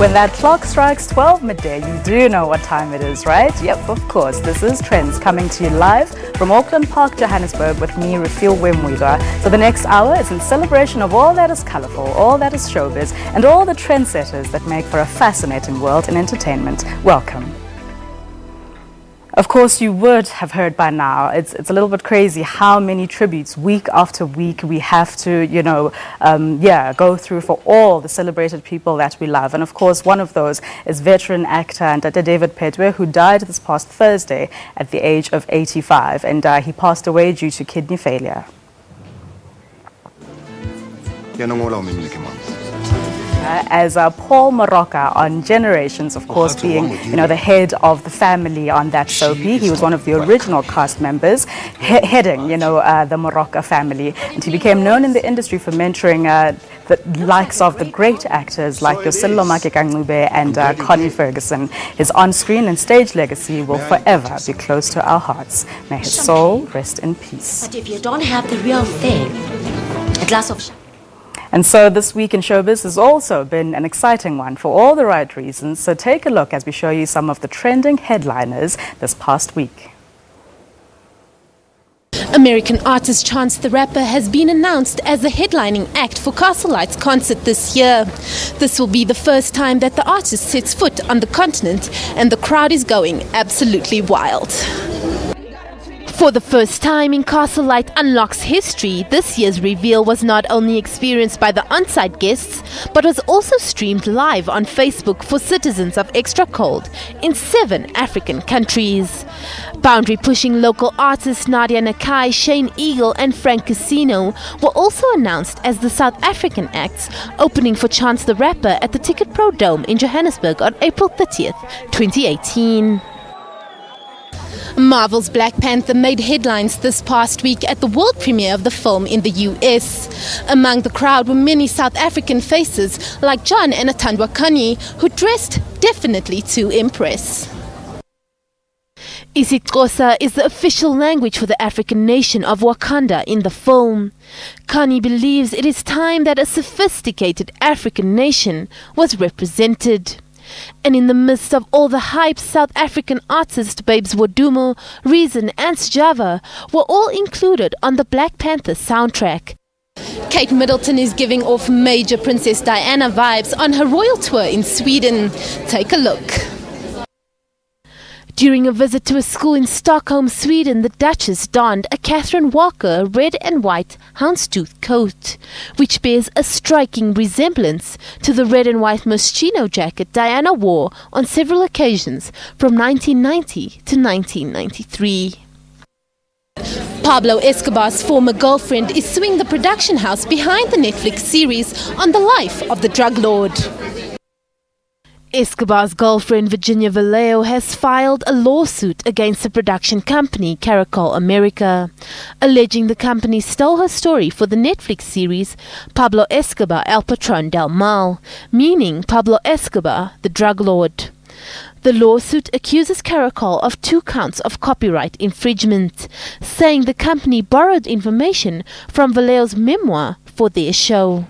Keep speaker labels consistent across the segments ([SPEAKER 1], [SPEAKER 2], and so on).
[SPEAKER 1] When that clock strikes 12 midday, you do know what time it is, right? Yep, of course. This is Trendz coming to you live from Auckland Park, Johannesburg with me, Refil Wemwida. So the next hour is in celebration of all that is colourful, all that is showbiz, and all the trendsetters that make for a fascinating world in entertainment. Welcome. Of course, you would have heard by now, it's a little bit crazy how many tributes week after week we have to, go through for all the celebrated people that we love. And of course, one of those is veteran actor and David Petwe, who died this past Thursday at the age of 85. And he passed away due to kidney failure. As Paul Moroka on Generations, of course, being the head of the family on that soapie. He was one of the original cast members heading the Moroka family, and he became known in the industry for mentoring the likes of the great actors like Yosello Makekangube and Connie Ferguson. His on-screen and stage legacy will forever be close to our hearts. May his soul rest in peace.
[SPEAKER 2] But if you don't have the real thing, a glass of
[SPEAKER 1] And so this week in showbiz has also been an exciting one for all the right reasons. So take a look as we show you some of the trending headliners this past week.
[SPEAKER 3] American artist Chance the Rapper has been announced as the headlining act for Castle Lights concert this year. This will be the first time that the artist sets foot on the continent, and the crowd is going absolutely wild. For the first time in Castle Light Unlocks history, this year's reveal was not only experienced by the on-site guests, but was also streamed live on Facebook for citizens of Extra Cold in 7 African countries. Boundary-pushing local artists Nadia Nakai, Shane Eagle and Frank Casino were also announced as the South African acts, opening for Chance the Rapper at the Ticket Pro Dome in Johannesburg on April 30th, 2018. Marvel's Black Panther made headlines this past week at the world premiere of the film in the US. Among the crowd were many South African faces like John and Atandwa Kani, who dressed definitely to impress. isiXhosa is the official language for the African nation of Wakanda in the film. Kani believes it is time that a sophisticated African nation was represented. And in the midst of all the hype, South African artists Babes Wodumo, Reason and Sjava were all included on the Black Panther soundtrack. Kate Middleton is giving off major Princess Diana vibes on her royal tour in Sweden. Take a look. During a visit to a school in Stockholm, Sweden, the Duchess donned a Catherine Walker red and white houndstooth coat, which bears a striking resemblance to the red and white Moschino jacket Diana wore on several occasions from 1990 to 1993. Pablo Escobar's former girlfriend is suing the production house behind the Netflix series on the life of the drug lord. Escobar's girlfriend Virginia Vallejo has filed a lawsuit against the production company Caracol America, alleging the company stole her story for the Netflix series Pablo Escobar El Patron del Mal, meaning Pablo Escobar, the drug lord. The lawsuit accuses Caracol of 2 counts of copyright infringement, saying the company borrowed information from Vallejo's memoir for their show.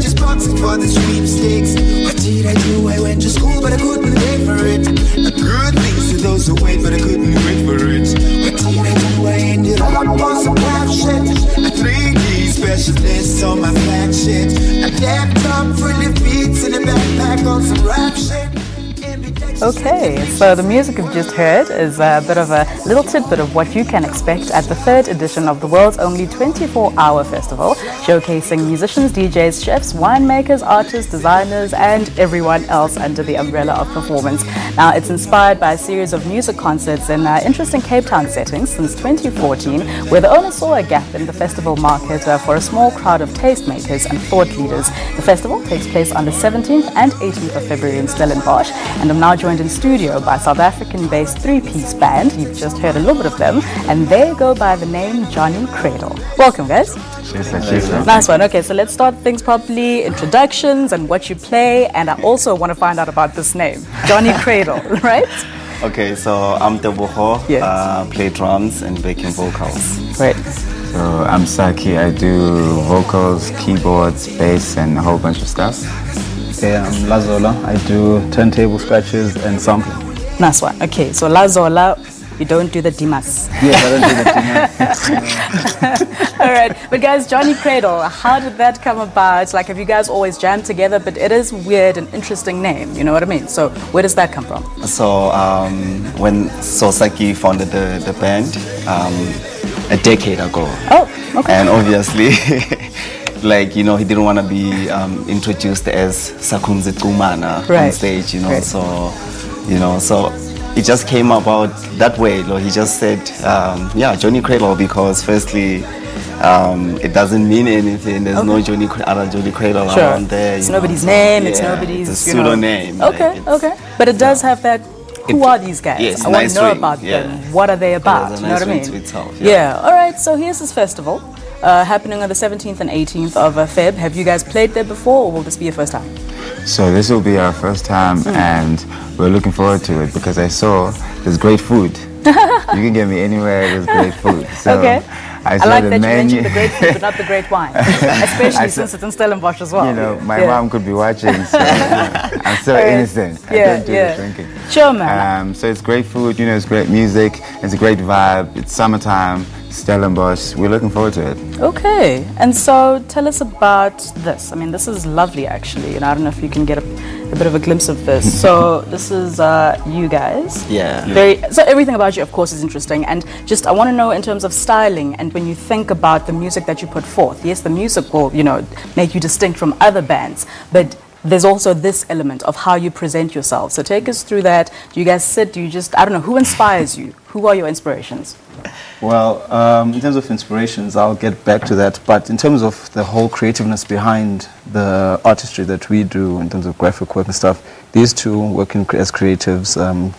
[SPEAKER 4] Just boxing for the sweepstakes. What did I do? I went to school, but I couldn't pay for it. A good things to those who wait, but I couldn't wait for it. What did I do? I ended up on some crap shit. A 3D specialist on my flagship. A laptop full of beats and a backpack on some rap shit.
[SPEAKER 1] Okay, so the music you've just heard is a bit of a little tidbit of what you can expect at the 3rd edition of the world's only 24-hour festival, showcasing musicians, DJs, chefs, winemakers, artists, designers, and everyone else under the umbrella of performance. Now, it's inspired by a series of music concerts in interesting Cape Town settings since 2014, where the owner saw a gap in the festival market for a small crowd of tastemakers and thought leaders. The festival takes place on the 17th and 18th of February in Stellenbosch, and I'm now joined in studio by South African-based three-piece band. You've just heard a little bit of them, and they go by the name Johnny Cradle. Welcome, guys. Nice one. Okay, so let's start things properly. Introductions and what you play, and I also want to find out about this name, Johnny Cradle, right?
[SPEAKER 5] Okay, so I'm Teboho,
[SPEAKER 1] Yes.
[SPEAKER 5] play drums and backing vocals.
[SPEAKER 1] Right.
[SPEAKER 6] So I'm Saki, I do vocals, keyboards, bass, and a whole bunch of stuff.
[SPEAKER 7] Okay, I'm Lazola. I do turntable scratches and sampling.
[SPEAKER 1] Nice one. Okay, so La Zola, you don't do the Dimas.
[SPEAKER 7] Yes, I don't do the Dimas.
[SPEAKER 1] All right, but guys, Johnny Cradle, how did that come about? Like, have you guys always jammed together? But it is weird and interesting name, you know what I mean? So where does that come from?
[SPEAKER 5] So when Saki founded the band a decade ago.
[SPEAKER 1] Oh, okay.
[SPEAKER 5] And obviously, like, you know, he didn't want to be introduced as Sakunzi Kumana
[SPEAKER 1] Right.
[SPEAKER 5] on stage, you know,
[SPEAKER 1] Right.
[SPEAKER 5] so it just came about that way. You know, he just said, yeah, Johnny Cradle, because firstly, it doesn't mean anything. There's no other Johnny Cradle around there.
[SPEAKER 1] It's
[SPEAKER 5] you know,
[SPEAKER 1] nobody's
[SPEAKER 5] so,
[SPEAKER 1] name, it's
[SPEAKER 5] yeah,
[SPEAKER 1] nobody's,
[SPEAKER 5] it's a
[SPEAKER 1] you know.
[SPEAKER 5] pseudonym.
[SPEAKER 1] Okay,
[SPEAKER 5] like,
[SPEAKER 1] okay. But it does have that, who are these guys?
[SPEAKER 5] Yes,
[SPEAKER 1] I want
[SPEAKER 5] nice
[SPEAKER 1] to know
[SPEAKER 5] ring,
[SPEAKER 1] about
[SPEAKER 5] yeah.
[SPEAKER 1] them. What are they about?
[SPEAKER 5] There's a
[SPEAKER 1] You know
[SPEAKER 5] nice
[SPEAKER 1] what I
[SPEAKER 5] ring
[SPEAKER 1] mean?
[SPEAKER 5] to itself,
[SPEAKER 1] Yeah, all right, so here's this festival happening on the 17th and 18th of Feb. Have you guys played there before, or will this be your first time?
[SPEAKER 6] So this will be our first time, and we're looking forward to it because I saw there's great food. You can get me anywhere there's great food. So
[SPEAKER 1] Okay.
[SPEAKER 6] I
[SPEAKER 1] I
[SPEAKER 6] saw
[SPEAKER 1] like
[SPEAKER 6] the
[SPEAKER 1] that
[SPEAKER 6] menu.
[SPEAKER 1] you mentioned the great food, but not the great wine. Especially since it's in Stellenbosch as well.
[SPEAKER 6] You know, my
[SPEAKER 1] Yeah.
[SPEAKER 6] mom could be watching, so I'm so innocent. I don't do the drinking.
[SPEAKER 1] Sure, man.
[SPEAKER 6] So it's great food, you know, it's great music, it's a great vibe, it's summertime, Stellenbosch, we're looking forward to it.
[SPEAKER 1] Okay, and so tell us about this. I mean, this is lovely, actually, and I don't know if you can get a bit of a glimpse of this. So this is you guys.
[SPEAKER 5] Yeah.
[SPEAKER 1] So everything about you, of course, is interesting, and just I want to know in terms of styling and when you think about the music that you put forth. Yes, the music will, you know, make you distinct from other bands, but there's also this element of how you present yourself. So take us through that. Do you guys sit? Do you just, I don't know, who inspires you? Who are your inspirations?
[SPEAKER 7] Well, in terms of inspirations, I'll get back to that. But in terms of the whole creativeness behind the artistry that we do, in terms of graphic work and stuff, these two work as creatives,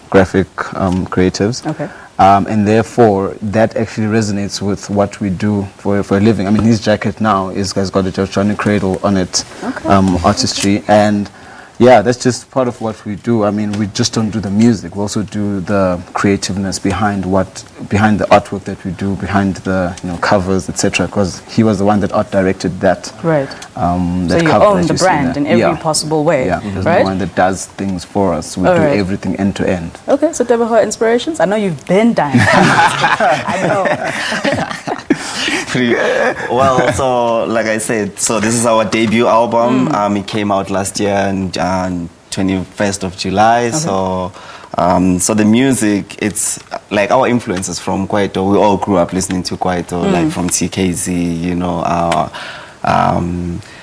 [SPEAKER 7] graphic creatives.
[SPEAKER 1] Okay.
[SPEAKER 7] And therefore, that actually resonates with what we do for a living. I mean, his jacket now has got a Johnny Cradle on it, artistry. And yeah, that's just part of what we do. I mean, we just don't do the music. We also do the creativeness behind the artwork that we do, behind the covers, etc. Because he was the one that art directed that.
[SPEAKER 1] Right.
[SPEAKER 7] That
[SPEAKER 1] So you
[SPEAKER 7] cover
[SPEAKER 1] own
[SPEAKER 7] that
[SPEAKER 1] the
[SPEAKER 7] you see
[SPEAKER 1] brand
[SPEAKER 7] there.
[SPEAKER 1] in every possible way,
[SPEAKER 7] Yeah, he's
[SPEAKER 1] right?
[SPEAKER 7] the one that does things for us. We
[SPEAKER 1] All
[SPEAKER 7] do
[SPEAKER 1] right.
[SPEAKER 7] everything end to end.
[SPEAKER 1] Okay, so Deborah, inspirations? I know you've been dying. I know.
[SPEAKER 5] Well, so like I said, so this is our debut album. It came out last year on 21st of July. So the music, it's like our influences from Kwaito. We all grew up listening to Kwaito, like from TKZ, you know.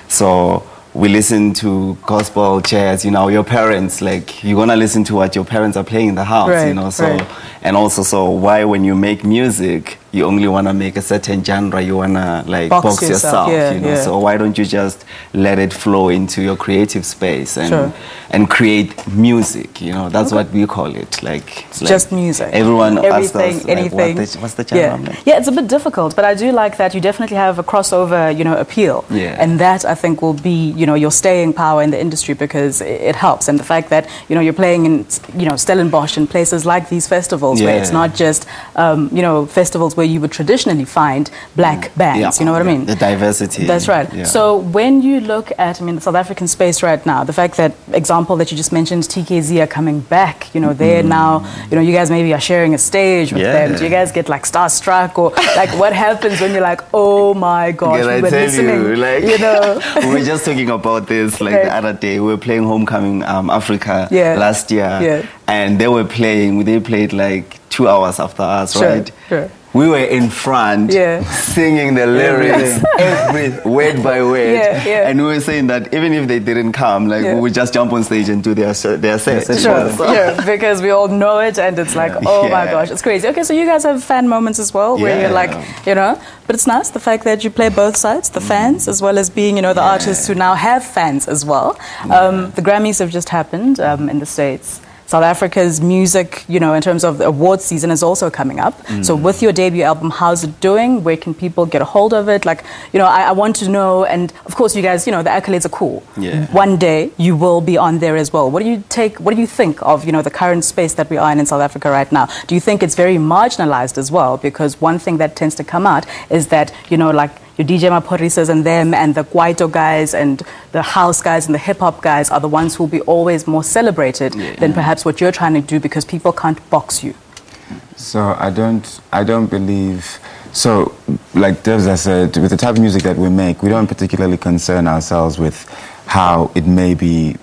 [SPEAKER 5] So we listen to gospel, jazz, you know, your parents, like, you're gonna listen to what your parents are playing in the house,
[SPEAKER 1] Right,
[SPEAKER 5] you know, so,
[SPEAKER 1] right.
[SPEAKER 5] and also, so why when you make music, you only wanna make a certain genre, you wanna, like,
[SPEAKER 1] Box
[SPEAKER 5] box
[SPEAKER 1] yourself,
[SPEAKER 5] yourself,
[SPEAKER 1] yeah,
[SPEAKER 5] you know,
[SPEAKER 1] yeah.
[SPEAKER 5] so why don't you just let it flow into your creative space and,
[SPEAKER 1] Sure.
[SPEAKER 5] and create music, you know, that's what we call it, like,
[SPEAKER 1] It's just music.
[SPEAKER 5] Everyone asks
[SPEAKER 1] Everything,
[SPEAKER 5] us, like,
[SPEAKER 1] anything.
[SPEAKER 5] what's the genre?
[SPEAKER 1] Yeah.
[SPEAKER 5] I'm like,
[SPEAKER 1] Yeah, it's a bit difficult, but I do like that you definitely have a crossover, you know, appeal.
[SPEAKER 5] Yeah.
[SPEAKER 1] And that, I think, will be, you know, your staying power in the industry because it helps. And the fact that, you know, you're playing in, you know, Stellenbosch and places like these festivals where
[SPEAKER 5] Yeah.
[SPEAKER 1] it's not just, you know, festivals where you would traditionally find black bands, you know what I mean?
[SPEAKER 5] The diversity.
[SPEAKER 1] That's right.
[SPEAKER 5] Yeah.
[SPEAKER 1] So when you look at, I mean, the South African space right now, the fact that, example that you just mentioned, TKZ are coming back, you know, they're now, you know, you guys maybe are sharing a stage with
[SPEAKER 5] Yeah.
[SPEAKER 1] them. Do you guys get like starstruck or like what happens when you're like, oh my gosh,
[SPEAKER 5] Can
[SPEAKER 1] we
[SPEAKER 5] I
[SPEAKER 1] were
[SPEAKER 5] tell
[SPEAKER 1] listening,
[SPEAKER 5] you, like,
[SPEAKER 1] you know?
[SPEAKER 5] we were just talking thinking about this like the other day. We were playing Homecoming Africa last year, and they played like 2 hours after us, right? Sure. We were in front singing the lyrics every word by word, and we were saying that even if they didn't come, like we would just jump on stage and do their set.
[SPEAKER 1] Sure, because we all know it, and it's like, oh my gosh, it's crazy. Okay, so you guys have fan moments as well, where you're like, you know, but it's nice the fact that you play both sides, the fans as well as being, you know, the artists who now have fans as well. The Grammys have just happened in the States. South Africa's music, you know, in terms of the awards season is also coming up. So with your debut album, how's it doing? Where can people get a hold of it? Like, you know, I want to know, and of course you guys, you know, the accolades are cool. One day you will be on there as well. What do you think of, you know, the current space that we are in South Africa right now? Do you think it's very marginalized as well? Because one thing that tends to come out is that, you know, like, your DJ Maporisas and them and the Kwaito guys and the house guys and the hip-hop guys are the ones who will be always more celebrated than perhaps what you're trying to do, because people can't box you.
[SPEAKER 6] So I don't believe, so like Devza said, with the type of music that we make, we don't particularly concern ourselves with how it may be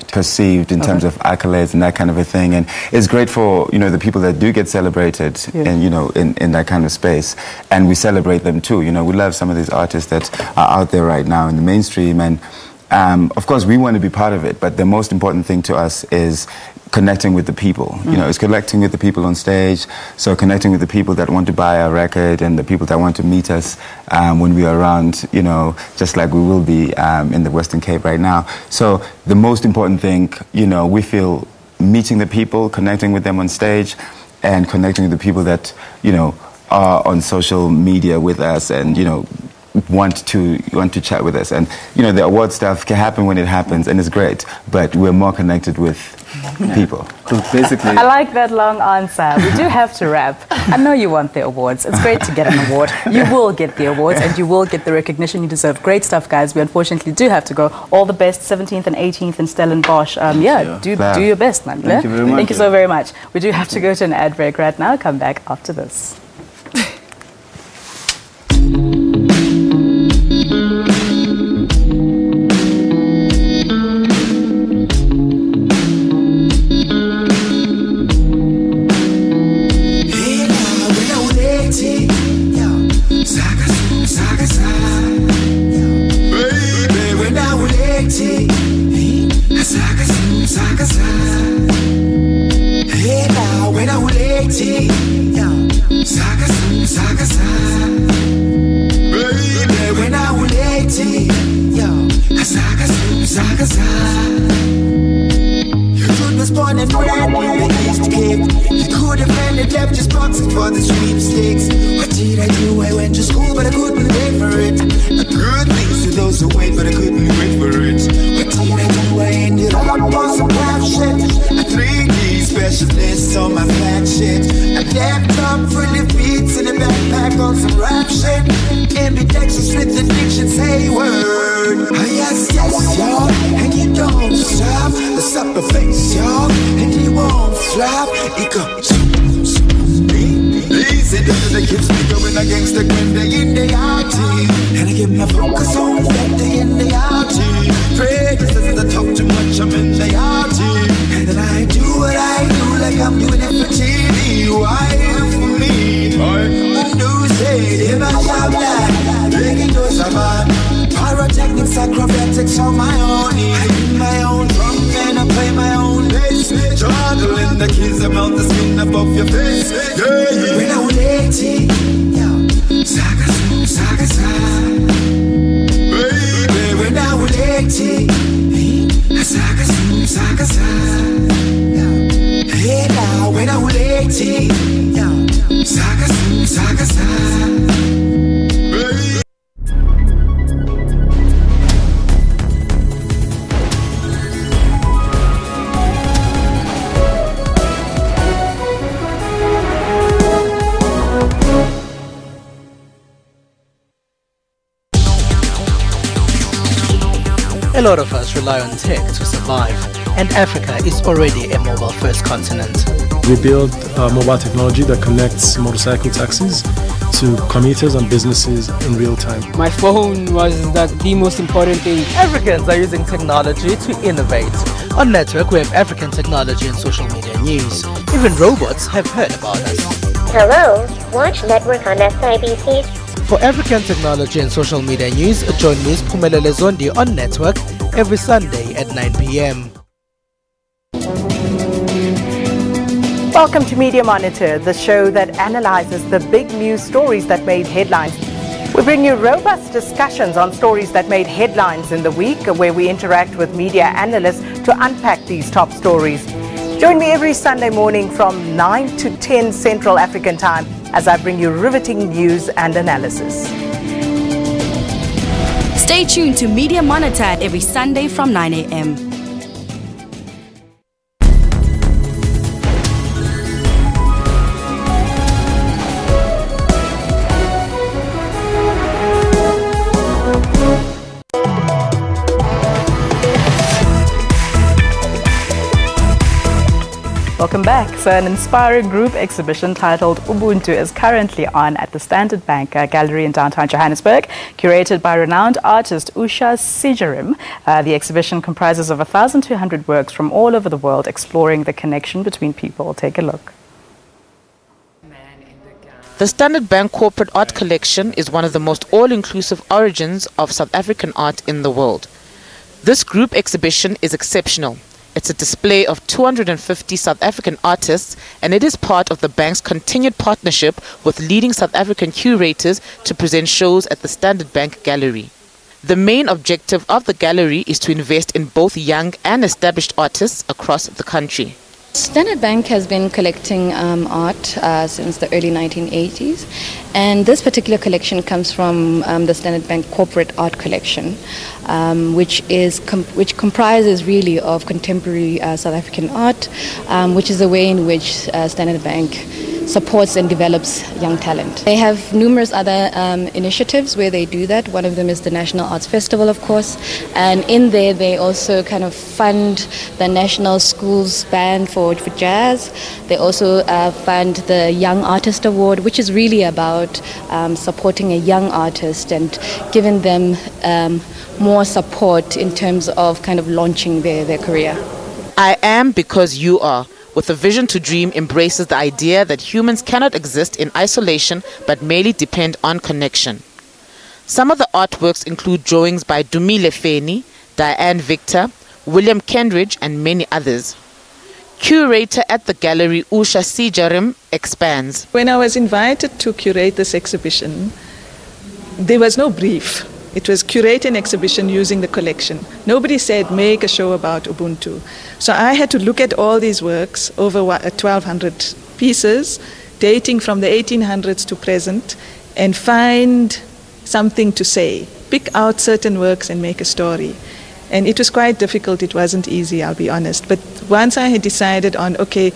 [SPEAKER 6] perceived in terms of accolades and that kind of a thing. And it's great for, you know, the people that do get celebrated and, you know, in that kind of space, and we celebrate them too. You know, we love some of these artists that are out there right now in the mainstream, and of course we want to be part of it, but the most important thing to us is connecting with the people. You know, it's connecting with the people on stage, so connecting with the people that want to buy our record and the people that want to meet us when we are around, you know, just like we will be in the Western Cape right now. So the most important thing, you know, we feel meeting the people, connecting with them on stage, and connecting with the people that, you know, are on social media with us and, you know, want to chat with us. And, you know, the award stuff can happen when it happens, and it's great, but we're more connected with people.
[SPEAKER 7] Basically,
[SPEAKER 1] I like that long answer. We do have to wrap. I know you want the awards. It's great to get an award. You will get the awards, and you will get the recognition you deserve. Great stuff, guys. We unfortunately do have to go. All the best, 17th and 18th in Stellenbosch. Do your best, man.
[SPEAKER 7] Thank you very much.
[SPEAKER 1] Thank you so very much. We do have to go to an ad break right now. Come back after this.
[SPEAKER 4] For the sweepstakes, what did I do? I went to school, but I couldn't pay for it. A good things to those who wait, but I couldn't wait for it. What did I do? I ended up on some crap shit. A 3D specialist on my flat shit. A laptop full of beats and a backpack on some rap shit. Ambidextrous with addiction, say word. Yes, y'all, and you don't stop. Let's up a face, y'all, and you won't flop. It goes. Easy, this keeps me going against the grind day in the RT. And I get my focus on that day in the RT. Practice as I talk too much, I'm in the RT. And then I do what I do like I'm doing it for TV. Why for me? Who say if I shall die? Breaking those are bad. Pyrotechnics, acrobatics on my own. I do my own drum and I play my own bass. Juggling the keys, I'm out the skin above your face. When I was 18, saga, saga, saga. Baby, when I was 18, saga, saga, saga. Hey now, when I was 18, saga, saga, saga.
[SPEAKER 8] A lot of us rely on tech to survive, and Africa is already a mobile-first continent.
[SPEAKER 9] We built mobile technology that connects motorcycle taxis to commuters and businesses in real time.
[SPEAKER 10] My phone was the most important thing.
[SPEAKER 8] Africans are using technology to innovate. On Network, we have African technology and social media news. Even robots have heard about us.
[SPEAKER 11] Hello, watch Network on SABC.
[SPEAKER 8] For African technology and social media news, join Ms. Phumelele Zondi on Network every Sunday at 9 p.m.
[SPEAKER 1] Welcome to Media Monitor, the show that analyzes the big news stories that made headlines. We bring you robust discussions on stories that made headlines in the week, where we interact with media analysts to unpack these top stories. Join me every Sunday morning from 9 to 10 Central African Time as I bring you riveting news and analysis.
[SPEAKER 12] Stay tuned to Media Monitor every Sunday from 9 a.m.
[SPEAKER 1] Welcome back. So an inspiring group exhibition titled Ubuntu is currently on at the Standard Bank Gallery in downtown Johannesburg, curated by renowned artist Usha Sijarim. The exhibition comprises of 1,200 works from all over the world, exploring the connection between people. Take a look.
[SPEAKER 13] The Standard Bank Corporate Art Collection is one of the most all-inclusive origins of South African art in the world. This group exhibition is exceptional. It's a display of 250 South African artists, and it is part of the bank's continued partnership with leading South African curators to present shows at the Standard Bank Gallery. The main objective of the gallery is to invest in both young and established artists across the country.
[SPEAKER 14] Standard Bank has been collecting art since the early 1980s, and this particular collection comes from the Standard Bank Corporate Art Collection, which comprises really of contemporary South African art, which is a way in which Standard Bank supports and develops young talent. They have numerous other initiatives where they do that. One of them is the National Arts Festival, of course, and in there they also kind of fund the National Schools Band for jazz. They also fund the Young Artist Award, which is really about supporting a young artist and giving them more support in terms of kind of launching their career.
[SPEAKER 13] I Am Because You Are, with a vision to dream, embraces the idea that humans cannot exist in isolation but merely depend on connection. Some of the artworks include drawings by Dumile Feni, Diane Victor, William Kendridge, and many others. Curator at the gallery, Usha Sijarim, expands.
[SPEAKER 15] When I was invited to curate this exhibition, there was no brief. It was curate an exhibition using the collection. Nobody said make a show about Ubuntu. So I had to look at all these works, over 1,200 pieces, dating from the 1800s to present, and find something to say. Pick out certain works and make a story. And it was quite difficult. It wasn't easy, I'll be honest. But once I had decided on, okay,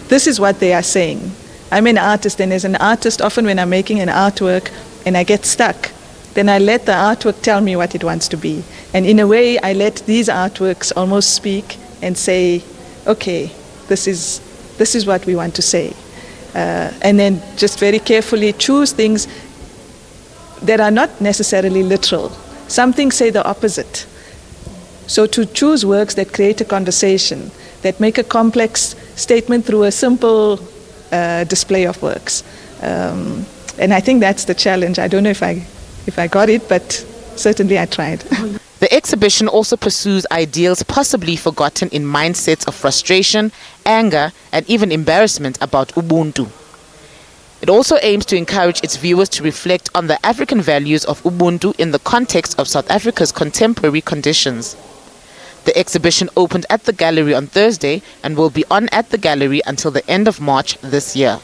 [SPEAKER 15] this is what they are saying. I'm an artist, and as an artist, often when I'm making an artwork and I get stuck, then I let the artwork tell me what it wants to be. And in a way, I let these artworks almost speak and say, okay, this is what we want to say. And then just very carefully choose things that are not necessarily literal. Some things say the opposite. So to choose works that create a conversation, that make a complex statement through a simple display of works. And I think that's the challenge. I don't know if I got it, but certainly I tried.
[SPEAKER 13] The exhibition also pursues ideals possibly forgotten in mindsets of frustration, anger, and even embarrassment about Ubuntu. It also aims to encourage its viewers to reflect on the African values of Ubuntu in the context of South Africa's contemporary conditions. The exhibition opened at the gallery on Thursday and will be on at the gallery until the end of March this year.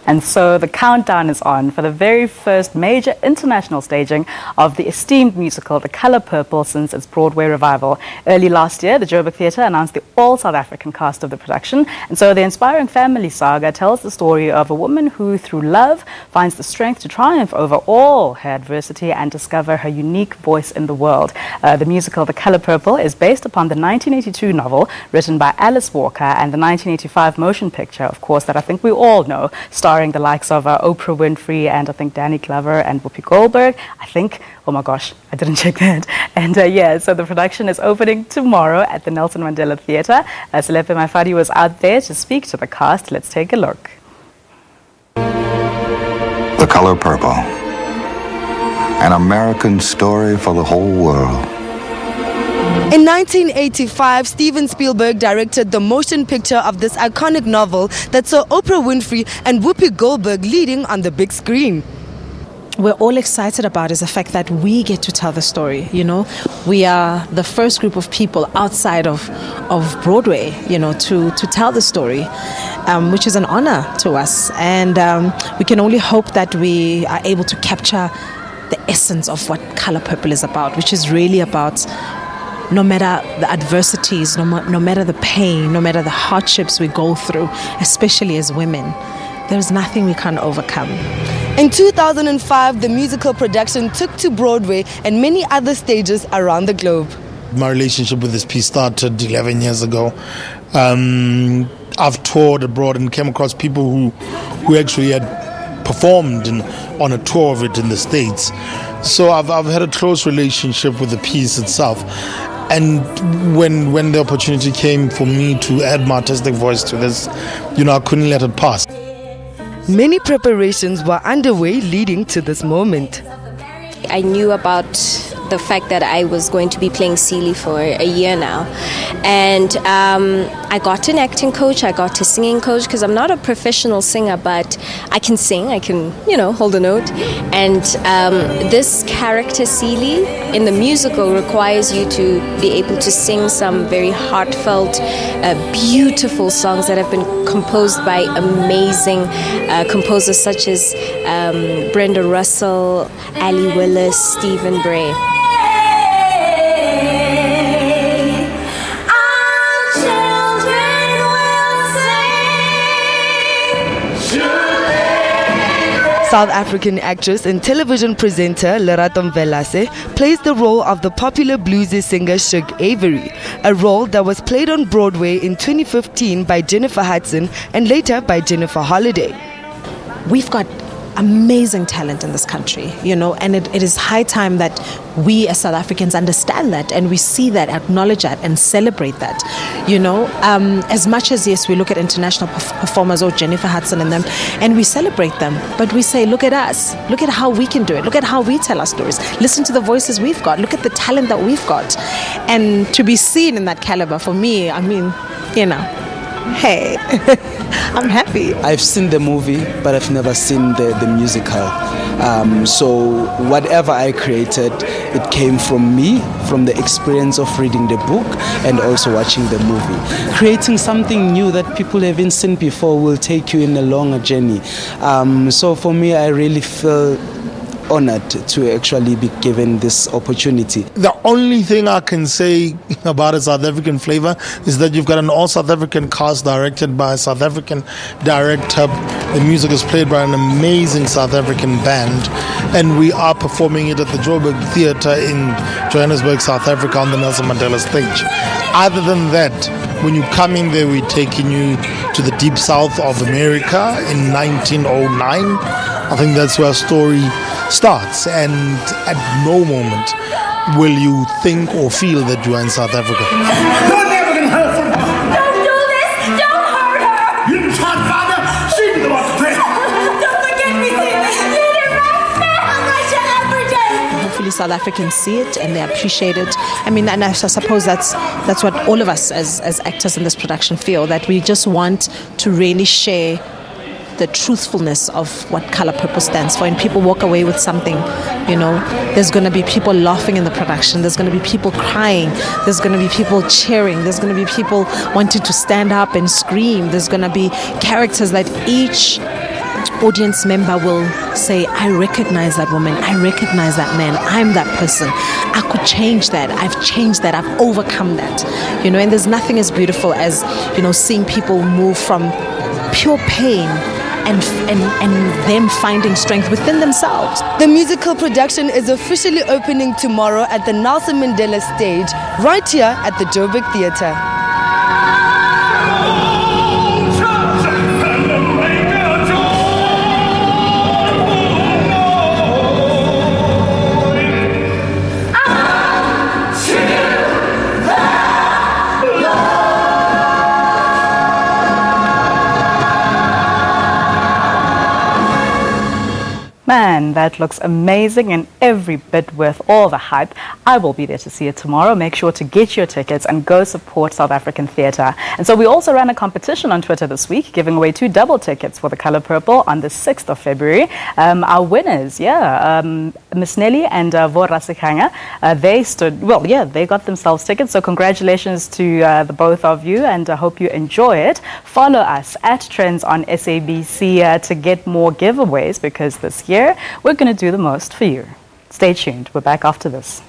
[SPEAKER 1] And so the countdown is on for the very first major international staging of the esteemed musical The Colour Purple since its Broadway revival. Early last year, the Joburg Theatre announced the all-South African cast of the production. And so the inspiring family saga tells the story of a woman who, through love, finds the strength to triumph over all her adversity and discover her unique voice in the world. The musical The Colour Purple is based upon the 1982 novel written by Alice Walker and the 1985 motion picture, of course, that I think we all know, starring starring the likes of Oprah Winfrey and I think Danny Glover and Whoopi Goldberg. I think, oh my gosh, I didn't check that. And yeah, so the production is opening tomorrow at the Nelson Mandela Theatre. Selepe Maifadi was out there to speak to the cast. Let's take a look.
[SPEAKER 16] The Color Purple. An American story for the whole world.
[SPEAKER 17] In 1985, Steven Spielberg directed the motion picture of this iconic novel that saw Oprah Winfrey and Whoopi Goldberg leading on the big screen.
[SPEAKER 18] We're all excited about is the fact that we get to tell the story. You know, we are the first group of people outside of Broadway, you know, to tell the story, which is an honor to us. And we can only hope that we are able to capture the essence of what Color Purple is about, which is really about no matter the adversities, no matter the pain, no matter the hardships we go through, especially as women, there's nothing we can't overcome.
[SPEAKER 17] In 2005, the musical production took to Broadway and many other stages around the globe.
[SPEAKER 19] My relationship with this piece started 11 years ago. I've toured abroad and came across people who actually had performed on a tour of it in the States. So I've had a close relationship with the piece itself. And when the opportunity came for me to add my artistic voice to this, you know, I couldn't let it pass.
[SPEAKER 17] Many preparations were underway leading to this moment.
[SPEAKER 20] I knew about the fact that I was going to be playing Celie for a year now. And I got an acting coach, I got a singing coach, because I'm not a professional singer, but I can sing, I can, you know, hold a note. And this character, Celie, in the musical requires you to be able to sing some very heartfelt, beautiful songs that have been composed by amazing composers such as Brenda Russell, Ali Willis, Stephen Bray.
[SPEAKER 17] South African actress and television presenter Lerato Mvelase plays the role of the popular bluesy singer Shug Avery, a role that was played on Broadway in 2015 by Jennifer Hudson and later by Jennifer Holliday.
[SPEAKER 18] We've got amazing talent in this country, you know, and it is high time that we as South Africans understand that and we see that, acknowledge that and celebrate that, you know. As much as, yes, we look at international performers or Jennifer Hudson and them and we celebrate them, but we say, look at us, look at how we can do it, look at how we tell our stories, listen to the voices we've got, look at the talent that we've got. And to be seen in that caliber, for me, I mean, you know, hey, I'm happy.
[SPEAKER 21] I've seen the movie, but I've never seen the musical. So whatever I created, it came from me, from the experience of reading the book and also watching the movie. Creating something new that people haven't seen before will take you in a longer journey. So for me, I really feel honored to actually be given this opportunity.
[SPEAKER 19] The only thing I can say about a South African flavor is that you've got an all South African cast directed by a South African director. The music is played by an amazing South African band, and we are performing it at the Joburg Theatre in Johannesburg, South Africa, on the Nelson Mandela stage. Other than that, when you come in there, we're taking you to the deep south of America in 1909. I think that's where our story starts, and at no moment will you think or feel that you are in South Africa.
[SPEAKER 4] You're never gonna hurt her! Don't do this! Don't hurt her! You didn't try to find her! She didn't want to play! Don't forget me, Stephen! You didn't every day!
[SPEAKER 18] Hopefully South Africans see it and they appreciate it. I mean, and I suppose that's what all of us as actors in this production feel, that we just want to really share the truthfulness of what Color Purple stands for, and people walk away with something, you know. There's going to be people laughing in the production, there's going to be people crying, there's going to be people cheering, there's going to be people wanting to stand up and scream, there's going to be characters that each audience member will say, I recognize that woman, I recognize that man, I'm that person, I could change that, I've changed that, I've overcome that, you know. And there's nothing as beautiful as, you know, seeing people move from pure pain and them finding strength within themselves.
[SPEAKER 17] The musical production is officially opening tomorrow at the Nelson Mandela stage, right here at the Joburg Theatre.
[SPEAKER 1] and that looks amazing and every bit worth all the hype. I will be there to see it tomorrow. Make sure to get your tickets and go support South African theatre. And so we also ran a competition on Twitter this week, giving away 2 double tickets for The Colour Purple on the 6th of February. Our winners, Miss Nelly and Vorra Sikanga, they got themselves tickets. So congratulations to the both of you, and I hope you enjoy it. Follow us at Trendz on SABC to get more giveaways, because this year we're going to do the most for you. Stay tuned. We're back after this.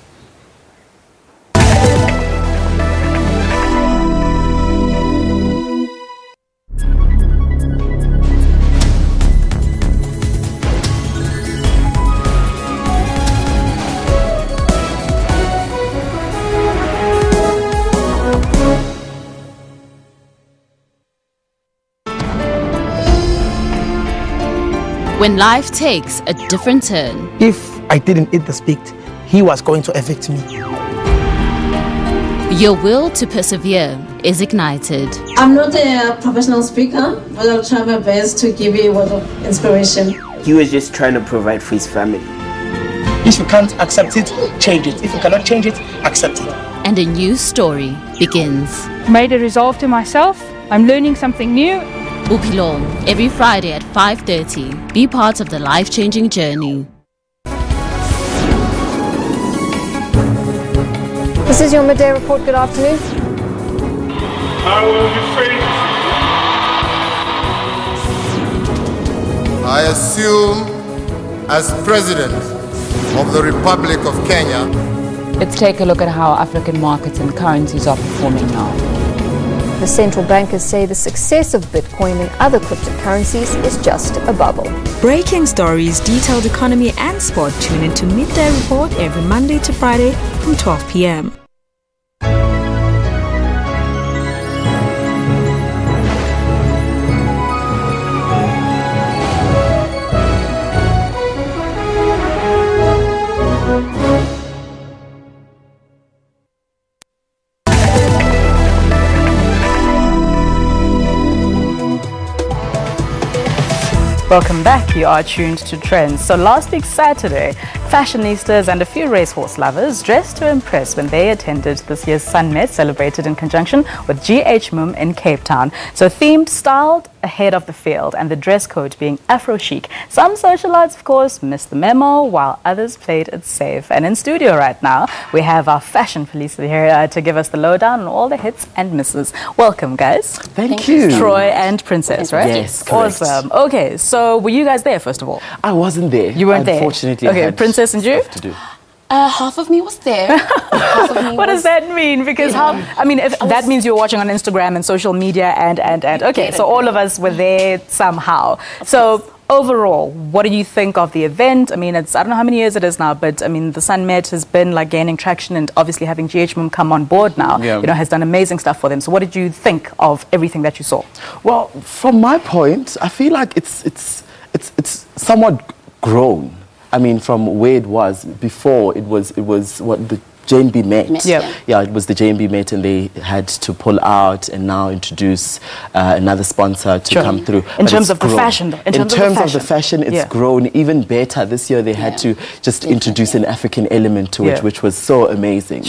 [SPEAKER 2] When life takes a different turn.
[SPEAKER 22] If I didn't eat the speak, he was going to evict me.
[SPEAKER 2] Your will to persevere is ignited.
[SPEAKER 23] I'm not a professional speaker, but I'll try my best to give you a word of inspiration.
[SPEAKER 24] He was just trying to provide for his family.
[SPEAKER 22] If you can't accept it, change it. If you cannot change it, accept it.
[SPEAKER 2] And a new story begins.
[SPEAKER 25] Made a resolve to myself. I'm learning something new.
[SPEAKER 2] Upilong, every Friday at 5:30. Be part of the life-changing journey.
[SPEAKER 26] This is your midday report. Good afternoon.
[SPEAKER 27] I will be free.
[SPEAKER 28] I assume as President of the Republic of Kenya.
[SPEAKER 29] Let's take a look at how African markets and currencies are performing now.
[SPEAKER 26] The central bankers say the success of Bitcoin and other cryptocurrencies is just a bubble.
[SPEAKER 12] Breaking stories, detailed economy and sport. Tune into Midday Report every Monday to Friday from 12 p.m.
[SPEAKER 1] Welcome back. You are tuned to Trendz. So last week Saturday, fashionistas and a few racehorse lovers dressed to impress when they attended this year's Sun Met, celebrated in conjunction with GH Mum in Cape Town. So themed, styled ahead of the field, and the dress code being Afro chic. Some socialites, of course, missed the memo, while others played it safe. And in studio right now, we have our fashion police here to give us the lowdown on all the hits and misses. Welcome, guys.
[SPEAKER 30] Thank you.
[SPEAKER 1] Troy and Princess, right?
[SPEAKER 30] Yes, correct.
[SPEAKER 1] Awesome. Okay, so were you guys there, first of all?
[SPEAKER 30] I wasn't there.
[SPEAKER 1] You weren't there?
[SPEAKER 30] Unfortunately,
[SPEAKER 1] Okay, Princess and you?
[SPEAKER 30] To do.
[SPEAKER 31] Half of me was there. Half of me
[SPEAKER 1] what does that mean? Because if that means you're watching on Instagram and social media and. Okay, so all of us were there somehow. So overall, what do you think of the event? I mean, I don't know how many years it is now, but I mean, the Sun Met has been like gaining traction, and obviously having GH Mum come on board now, has done amazing stuff for them. So what did you think of everything that you saw?
[SPEAKER 30] Well, from my point, I feel like it's somewhat grown. I mean, from where it was before, it was what the JNB Met. Yeah, it was the JNB Met, and they had to pull out and now introduce another sponsor to come through.
[SPEAKER 1] In terms of the fashion, though.
[SPEAKER 30] In terms of the fashion, it's grown even better. This year they had to just introduce an African element to it, which was so amazing.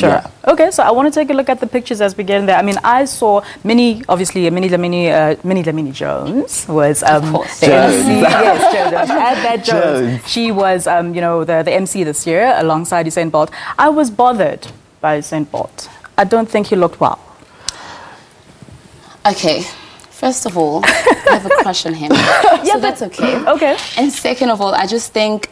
[SPEAKER 1] Okay, so I want to take a look at the pictures as we get in there. I mean, I saw Minnie Lamini Jones was the MC. Yes, Jones. At that Jones. She was, the MC this year alongside Usain Bolt. I was bothered by Usain Bolt. I don't think he looked well.
[SPEAKER 31] Okay, first of all, I have a crush on him. So that's okay.
[SPEAKER 1] Okay.
[SPEAKER 31] And second of all, I just think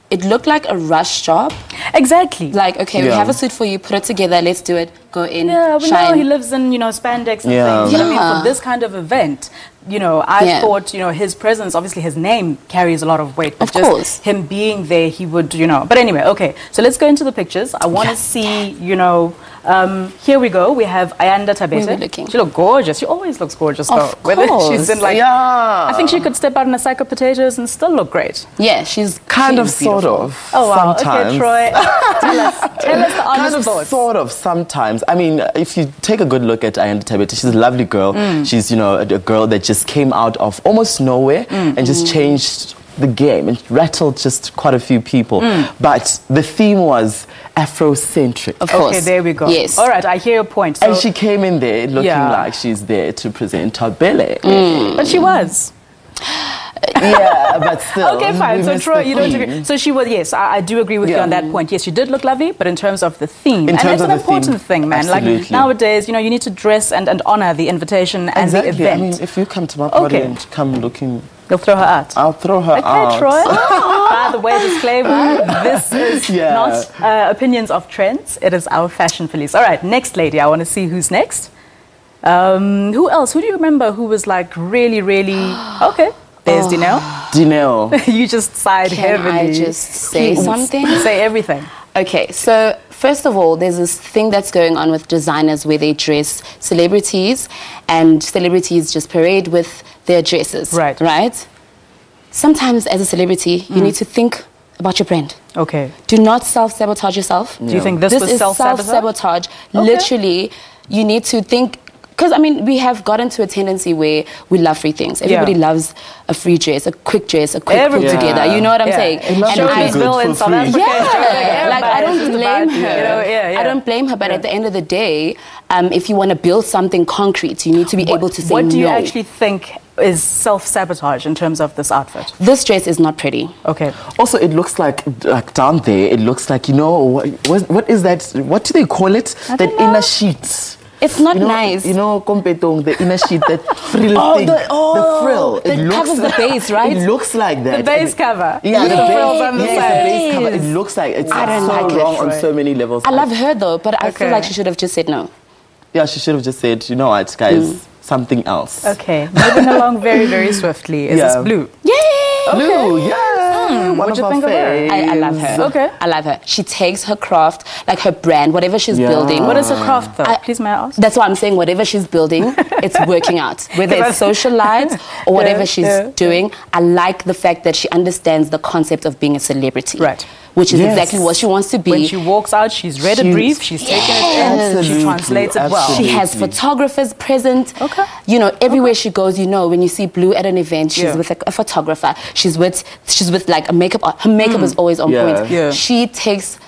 [SPEAKER 31] it looked like a rush job.
[SPEAKER 1] Exactly.
[SPEAKER 31] Like, okay, we have a suit for you, put it together, let's do it, go in,
[SPEAKER 1] we
[SPEAKER 31] shine.
[SPEAKER 1] know he lives in, spandex and things. But I mean, for this kind of event, I thought, his presence, obviously his name carries a lot of weight. But
[SPEAKER 31] of course.
[SPEAKER 1] Him being there, he would, But anyway, okay. So let's go into the pictures. I want to see, here we go. We have Ayanda Tabete. She looked gorgeous. She always looks gorgeous, though. Whether she's in I think she could step out in a sack of potatoes and still look great.
[SPEAKER 31] Yeah, she's
[SPEAKER 30] kind of, sort of.
[SPEAKER 1] Oh, wow.
[SPEAKER 30] Sometimes.
[SPEAKER 1] Okay, Troy. Tell us the honest thoughts.
[SPEAKER 30] Sort of, sometimes. I mean, if you take a good look at Ayanda Tabete, she's a lovely girl. She's, a girl that just came out of almost nowhere and just changed the game. It rattled just quite a few people. But the theme was Afrocentric.
[SPEAKER 31] Of course.
[SPEAKER 1] Okay, there we go.
[SPEAKER 31] Yes.
[SPEAKER 1] All right, I hear your point. So,
[SPEAKER 30] and she came in there looking like she's there to present her belly.
[SPEAKER 1] But she was.
[SPEAKER 30] Yeah, but still.
[SPEAKER 1] Okay, fine. So, Troy, you don't agree. So she was, yes, I do agree with you on that point. Yes, she did look lovely, but in terms of the theme. And it's an important thing, man.
[SPEAKER 30] Absolutely.
[SPEAKER 1] Like, nowadays, you know, you need to dress and honor the invitation and the event.
[SPEAKER 30] I mean, if you come to my party and come looking...
[SPEAKER 1] You'll throw her out.
[SPEAKER 30] I'll throw her out.
[SPEAKER 1] Okay, Troy. By the way, disclaimer, this is not opinions of Trendz. It is our fashion police. All right, next lady. I want to see who's next. Who else? Who do you remember who was like really, really... Okay. There's Dineo.
[SPEAKER 30] Dineo.
[SPEAKER 1] You just sighed heavily.
[SPEAKER 31] Can I just say something?
[SPEAKER 1] Say everything.
[SPEAKER 31] Okay, so first of all, there's this thing that's going on with designers where they dress celebrities and celebrities just parade with their dresses.
[SPEAKER 1] Right.
[SPEAKER 31] Right? Sometimes as a celebrity, you need to think about your brand.
[SPEAKER 1] Okay.
[SPEAKER 31] Do not self-sabotage yourself.
[SPEAKER 1] Do you think this was self-sabotage?
[SPEAKER 31] Self-sabotage. Literally, you need to think... Because, I mean, we have gotten to a tendency where we love free things. Everybody loves a free dress, a quick put together. You know what I'm saying?
[SPEAKER 1] And Bill in South Africa.
[SPEAKER 31] Like, I don't blame her. I don't blame her, but at the end of the day, if you want to build something concrete, you need to be able to say no.
[SPEAKER 1] What do you actually think is self-sabotage in terms of this outfit?
[SPEAKER 31] This dress is not pretty.
[SPEAKER 1] Okay.
[SPEAKER 30] Also, it looks like down there, it looks like, you know, what is that? What do they call it? That inner sheet.
[SPEAKER 31] It's not nice.
[SPEAKER 30] You know, Kompetong, the inner sheet, that frill thing. The frill.
[SPEAKER 31] It covers the base, right?
[SPEAKER 30] It looks like that.
[SPEAKER 1] The base cover.
[SPEAKER 30] Yeah,
[SPEAKER 1] the frills on the side.
[SPEAKER 30] The base cover. It looks like it's so wrong on so many levels.
[SPEAKER 31] I love her though, but I feel like she should have just said no.
[SPEAKER 30] Yeah, she should have just said, you know what, guys, something else.
[SPEAKER 1] Okay, moving along very, very swiftly. Is this Blue?
[SPEAKER 31] Yay!
[SPEAKER 30] Blue, yeah.
[SPEAKER 1] What do you think of her?
[SPEAKER 31] I love her.
[SPEAKER 1] Okay.
[SPEAKER 31] I love her. She takes her craft, like her brand, whatever she's building.
[SPEAKER 1] What is her craft though? Please may I ask?
[SPEAKER 31] That's why I'm saying whatever she's building, it's working out. Whether it's socialite or whatever she's doing, I like the fact that she understands the concept of being a celebrity.
[SPEAKER 1] Right.
[SPEAKER 31] Which is exactly what she wants to be.
[SPEAKER 1] When she walks out, she's read a brief, she's taken it in, she translates it well.
[SPEAKER 31] She has photographers present. Okay. You know, everywhere she goes, you know, when you see Blue at an event, she's with a photographer. She's with like a makeup art. Her makeup is always on point. Yeah. She takes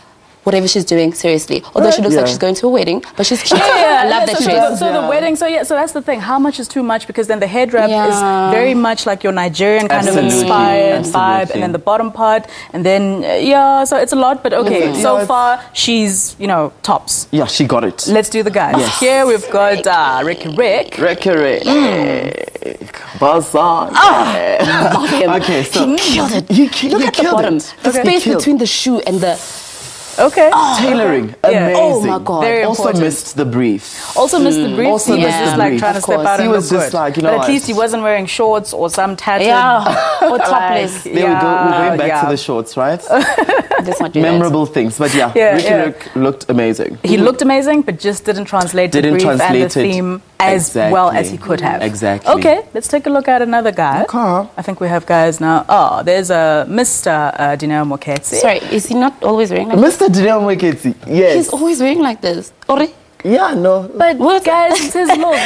[SPEAKER 31] whatever she's doing seriously. Although she looks like she's going to a wedding, but she's cute. I love that dress.
[SPEAKER 1] So the wedding, so that's the thing. How much is too much? Because then the head wrap is very much like your Nigerian kind of inspired vibe, and then the bottom part, and then so it's a lot. But okay, so far she's tops.
[SPEAKER 30] Yeah, she got it.
[SPEAKER 1] Let's do the guys. Yes. Here we've got Ricky Rick.
[SPEAKER 30] Bazan.
[SPEAKER 31] Okay, so he killed it. Look at the bottom. The space between the shoe and the
[SPEAKER 30] tailoring. Amazing.
[SPEAKER 31] Oh my God.
[SPEAKER 1] Very
[SPEAKER 30] also missed the brief.
[SPEAKER 1] Also missed the brief.
[SPEAKER 30] Also
[SPEAKER 1] he was
[SPEAKER 30] missed
[SPEAKER 1] just
[SPEAKER 30] the
[SPEAKER 1] like
[SPEAKER 30] brief.
[SPEAKER 1] trying to step out and
[SPEAKER 30] was
[SPEAKER 1] look
[SPEAKER 30] just
[SPEAKER 1] good.
[SPEAKER 30] like,
[SPEAKER 1] but at least he wasn't wearing shorts or some tattered.
[SPEAKER 31] Or topless.
[SPEAKER 30] There we go. We're going back to the shorts, right?
[SPEAKER 31] Let's not do
[SPEAKER 30] memorable things. But Ricky Rick looked amazing.
[SPEAKER 1] He looked amazing, but just didn't translate the brief and the theme as well as he could have.
[SPEAKER 30] Exactly.
[SPEAKER 1] Okay, let's take a look at another guy.
[SPEAKER 30] Okay.
[SPEAKER 1] I think we have guys now. Oh, there's a Mr. Dineo Moketsi.
[SPEAKER 31] Sorry, is he not always wearing like
[SPEAKER 30] Mr. Dineo Moketsi, yes.
[SPEAKER 31] He's always wearing like this. Ori?
[SPEAKER 30] Yeah, no.
[SPEAKER 1] But guys, it's his look.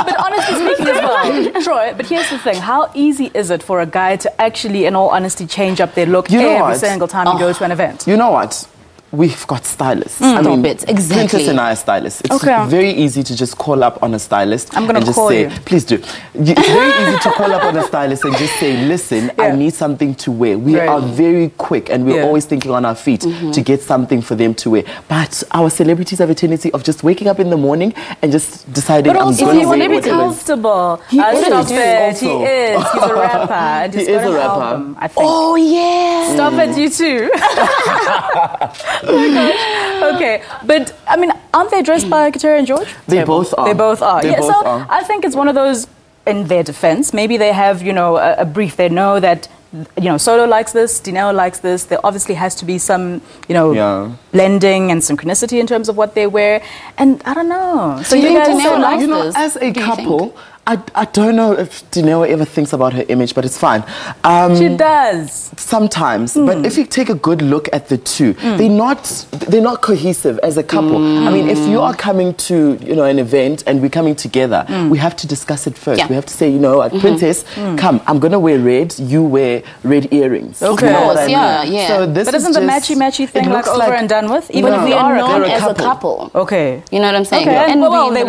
[SPEAKER 1] But honestly speaking as well, Troy, but here's the thing. How easy is it for a guy to actually, in all honesty, change up their look every single time you go to an event?
[SPEAKER 30] You know what? We've got stylists.
[SPEAKER 31] I mean, exactly.
[SPEAKER 30] Princess and I are stylists. It's very easy to just call up on a stylist.
[SPEAKER 1] I'm going to call you.
[SPEAKER 30] Please do. It's very easy to call up on a stylist and just say, listen, I need something to wear. We are very quick and we're always thinking on our feet to get something for them to wear. But our celebrities have a tendency of just waking up in the morning and just deciding,
[SPEAKER 1] I'm going to wear whatever. Comfortable. He is. Stop it. He is. He's a rapper. And
[SPEAKER 30] he is a rapper.
[SPEAKER 1] Album, I think.
[SPEAKER 31] Oh, yeah.
[SPEAKER 1] Stop it, you too. Oh my gosh. Okay, but I mean, aren't they dressed by Katerina and George?
[SPEAKER 30] They both are.
[SPEAKER 1] They both are.
[SPEAKER 30] They both are.
[SPEAKER 1] I think it's one of those, in their defense, maybe they have, a brief. They know that, Solo likes this, Dineo likes this. There obviously has to be some, blending and synchronicity in terms of what they wear. And I don't know.
[SPEAKER 31] So you guys like this?
[SPEAKER 30] As a couple, I don't know if Dineo ever thinks about her image, but it's fine.
[SPEAKER 1] She does
[SPEAKER 30] sometimes. But if you take a good look at the two, they're not cohesive as a couple. I mean, if you are coming to an event and we're coming together, we have to discuss it first. We have to say, Princess, come. I'm gonna wear red. You wear red earrings.
[SPEAKER 1] Okay.
[SPEAKER 30] You know what I mean?
[SPEAKER 1] Yeah.
[SPEAKER 30] So this
[SPEAKER 1] but isn't the matchy thing like over and done with?
[SPEAKER 31] Even if we are known as a couple.
[SPEAKER 1] Okay.
[SPEAKER 31] You know what I'm saying?
[SPEAKER 1] Okay. And well,
[SPEAKER 31] they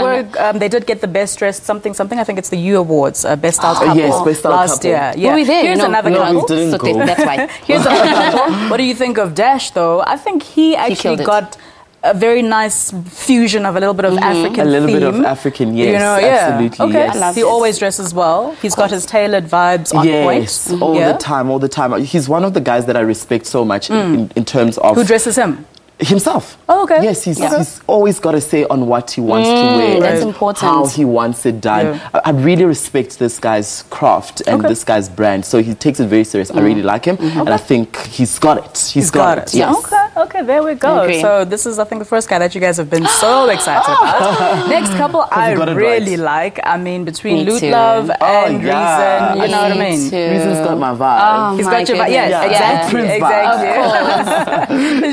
[SPEAKER 1] they did get the best dressed something. I think it's the U Awards, best styled couple.
[SPEAKER 30] Yes, best styled
[SPEAKER 1] last
[SPEAKER 30] couple.
[SPEAKER 1] year. Yeah.
[SPEAKER 31] Were we there?
[SPEAKER 1] Here's another couple.
[SPEAKER 30] We didn't go.
[SPEAKER 31] That's why.
[SPEAKER 1] Here's another couple. What do you think of Dash though? I think he actually got a very nice fusion of a little bit of African
[SPEAKER 30] a little
[SPEAKER 1] theme.
[SPEAKER 30] bit of African, yes, absolutely.
[SPEAKER 1] Okay.
[SPEAKER 30] Yes.
[SPEAKER 1] He always dresses well. He's got his tailored vibes on point.
[SPEAKER 30] Yes, all the time. He's one of the guys that I respect so much in terms of...
[SPEAKER 1] Who dresses him?
[SPEAKER 30] Himself.
[SPEAKER 1] Oh, okay.
[SPEAKER 30] Yes, he's always got to say on what he wants to wear.
[SPEAKER 31] That's important.
[SPEAKER 30] How he wants it done.
[SPEAKER 1] Yeah.
[SPEAKER 30] I really respect this guy's craft and this guy's brand. So he takes it very serious. I really like him. And I think he's got it. He's got it. Yes.
[SPEAKER 1] Okay, there we go. So this is, I think, the first guy that you guys have been so excited about. Next couple I really like. I mean, between Loot Love and Reason. You know what I mean?
[SPEAKER 30] Reason's got my vibe.
[SPEAKER 1] He's got your vibe. Yes, exactly.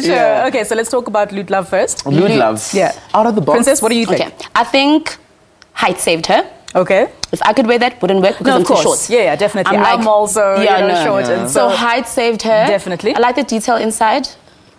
[SPEAKER 1] Sure. Okay, so let's talk about Loot Love first.
[SPEAKER 30] Loot Love.
[SPEAKER 1] Yeah.
[SPEAKER 30] Out of the box.
[SPEAKER 1] Princess, what do you think?
[SPEAKER 31] Okay. I think height saved her.
[SPEAKER 1] Okay.
[SPEAKER 31] If I could wear that, wouldn't work because I'm too short.
[SPEAKER 1] Yeah, definitely. I'm also short. And
[SPEAKER 31] so height saved her.
[SPEAKER 1] Definitely.
[SPEAKER 31] I like the detail inside.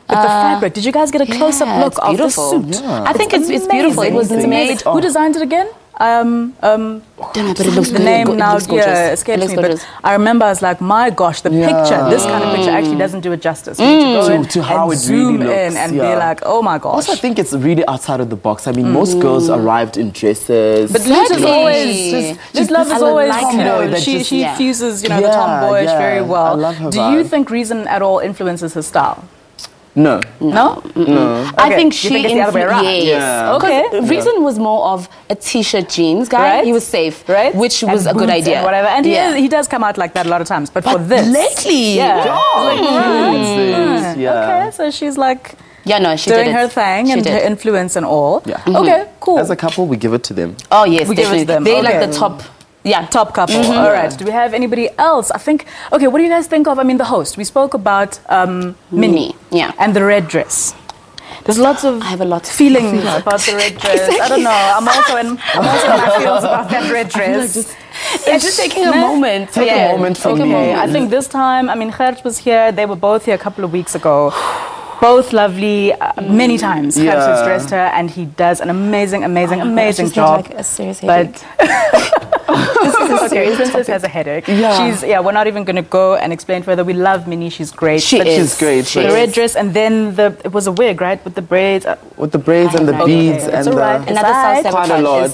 [SPEAKER 1] With the fabric. Did you guys get a close-up look of the suit?
[SPEAKER 31] Yeah. I think it's beautiful. It was made...
[SPEAKER 1] Who designed it again?
[SPEAKER 31] Don't know, but it looks
[SPEAKER 1] the name now
[SPEAKER 31] escapes
[SPEAKER 1] me, but I remember I was like, my gosh, the picture, this kind of picture actually doesn't do it justice. You need to go
[SPEAKER 30] to how it
[SPEAKER 1] zoom
[SPEAKER 30] really looks,
[SPEAKER 1] in and be like, oh my gosh.
[SPEAKER 30] Also, I think it's really outside of the box. I mean, most girls arrived in dresses.
[SPEAKER 1] But Loot is always, Loot Love is always, she fuses, the tomboyish very well.
[SPEAKER 30] I love her
[SPEAKER 1] Do you think Reason at all influences her style?
[SPEAKER 30] No.
[SPEAKER 1] No?
[SPEAKER 30] No.
[SPEAKER 31] I think she...
[SPEAKER 1] it's the other way around?
[SPEAKER 31] Yes.
[SPEAKER 30] Yeah.
[SPEAKER 31] Okay. Reason was more of a t-shirt jeans guy.
[SPEAKER 1] Right.
[SPEAKER 31] He was safe.
[SPEAKER 1] Right.
[SPEAKER 31] Which was a good idea.
[SPEAKER 1] And whatever. And he does come out like that a lot of times. But for this...
[SPEAKER 31] lately...
[SPEAKER 1] Okay, so she's like...
[SPEAKER 31] Yeah, no, she
[SPEAKER 1] doing her thing and her influence and all.
[SPEAKER 30] Yeah.
[SPEAKER 1] Okay, cool.
[SPEAKER 30] As a couple, we give it to them.
[SPEAKER 31] Oh, yes,
[SPEAKER 1] we
[SPEAKER 31] definitely.
[SPEAKER 1] Give it to them.
[SPEAKER 31] They're like the top... Yeah,
[SPEAKER 1] top couple. All right. Do we have anybody else? I think. Okay. What do you guys think of? I mean, the host. We spoke about Minnie.
[SPEAKER 31] Yeah.
[SPEAKER 1] And the red dress. There's lots of.
[SPEAKER 31] I have a lot of
[SPEAKER 1] feelings about the red dress. Exactly. I don't know. I'm also in my feels about that red dress.
[SPEAKER 31] It's just taking a moment.
[SPEAKER 30] Take a moment for me.
[SPEAKER 1] I think this time. I mean, Gert was here. They were both here a couple of weeks ago. Both lovely, many times. Gert has dressed her, and he does an amazing job.
[SPEAKER 31] Like a serious headache.
[SPEAKER 1] Okay, Princess has a headache.
[SPEAKER 30] Yeah.
[SPEAKER 1] We're not even going to go and explain further. We love Minnie. She's great.
[SPEAKER 30] She's great.
[SPEAKER 1] The red dress, and then it was a wig, right? With the braids.
[SPEAKER 30] With the braids and the beads and
[SPEAKER 31] another
[SPEAKER 30] quite a lot.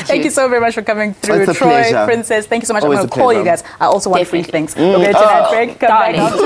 [SPEAKER 1] Thank you so very much for coming through.
[SPEAKER 30] It's a
[SPEAKER 1] Troy,
[SPEAKER 30] pleasure.
[SPEAKER 1] Princess, thank you so much.
[SPEAKER 30] Always
[SPEAKER 1] I'm going to call you guys. I also want free things. We'll go to that break. Come back after.